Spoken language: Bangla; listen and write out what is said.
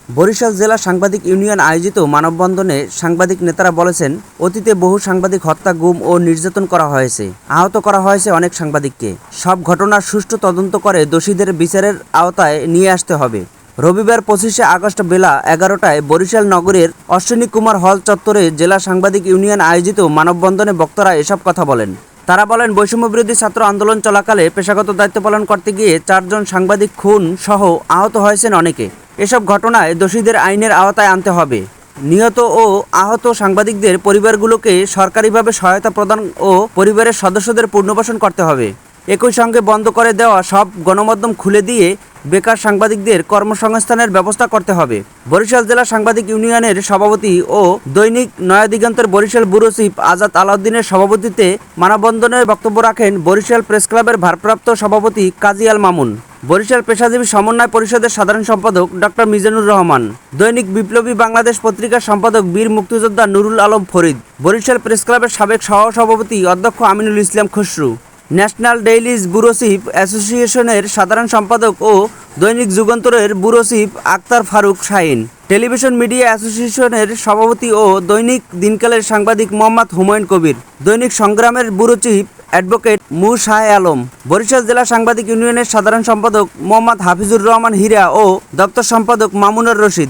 বরিশাল জেলা সাংবাদিক ইউনিয়ন আয়োজিত মানববন্ধনে সাংবাদিক নেতারা বলেছেন, অতীতে বহু সাংবাদিক হত্যা, গুম ও নির্যাতন করা হয়েছে, আহত করা হয়েছে অনেক সাংবাদিককে। সব ঘটনার সুষ্ঠু তদন্ত করে দোষীদের বিচারের আওতায় নিয়ে আসতে হবে। রবিবার 25শে আগস্ট বেলা 11টায় বরিশাল নগরের অশ্বিনী কুমার হল চত্বরে জেলা সাংবাদিক ইউনিয়ন আয়োজিত মানববন্ধনে বক্তারা এসব কথা বলেন। তারা বলেন, বৈষম্যবিরোধী ছাত্র আন্দোলন চলাকালে পেশাগত দায়িত্ব পালন করতে গিয়ে 4 জন সাংবাদিক খুন সহ আহত হয়েছেন অনেকে। এসব ঘটনায় দোষীদের আইনের আওতায় আনতে হবে। নিহত ও আহত সাংবাদিকদের পরিবারগুলোকে সরকারিভাবে সহায়তা প্রদান ও পরিবারের সদস্যদের পুনর্বাসন করতে হবে। একই সঙ্গে বন্ধ করে দেওয়া সব গণমাধ্যম খুলে দিয়ে বেকার সাংবাদিকদের কর্মসংস্থানের ব্যবস্থা করতে হবে। বরিশাল জেলা সাংবাদিক ইউনিয়নের সভাপতি ও দৈনিক নয়া দিগন্তের বরিশাল ব্যুরো চিফ আজাদ আলাউদ্দিনের সভাপতিত্বে মানববন্ধনে বক্তব্য রাখেন বরিশাল প্রেস ক্লাবের ভারপ্রাপ্ত সভাপতি কাজী আল মামুন, বরিশাল পেশাজীবী সমন্বয় পরিষদের সাধারণ সম্পাদক ডক্টর মিজানুর রহমান, দৈনিক বিপ্লবী বাংলাদেশ পত্রিকার সম্পাদক বীর মুক্তিযোদ্ধা নুরুল আলম ফরিদ, বরিশাল প্রেস ক্লাবের সাবেক সহসভাপতি অধ্যক্ষ Aminul Islam Khasru, national dailies bureau chief অ্যাসোসিয়েশনের সাধারণ সম্পাদক ও দৈনিক যুগান্তরের bureau chief Akhtar Faruk Shahin, television media অ্যাসোসিয়েশনের সভাপতি ও দৈনিক দিনকালের সাংবাদিক মোহাম্মদ হুমায়ুন কবির, দৈনিক সংগ্রামের ব্যুরো চিফ অ্যাডভোকেট মু শাহ আলম, বরিশাল জেলা সাংবাদিক ইউনিয়নের সাধারণ সম্পাদক মোহাম্মদ হাফিজুর রহমান হীরা ও দপ্তর সম্পাদক মামুনুর রশিদ,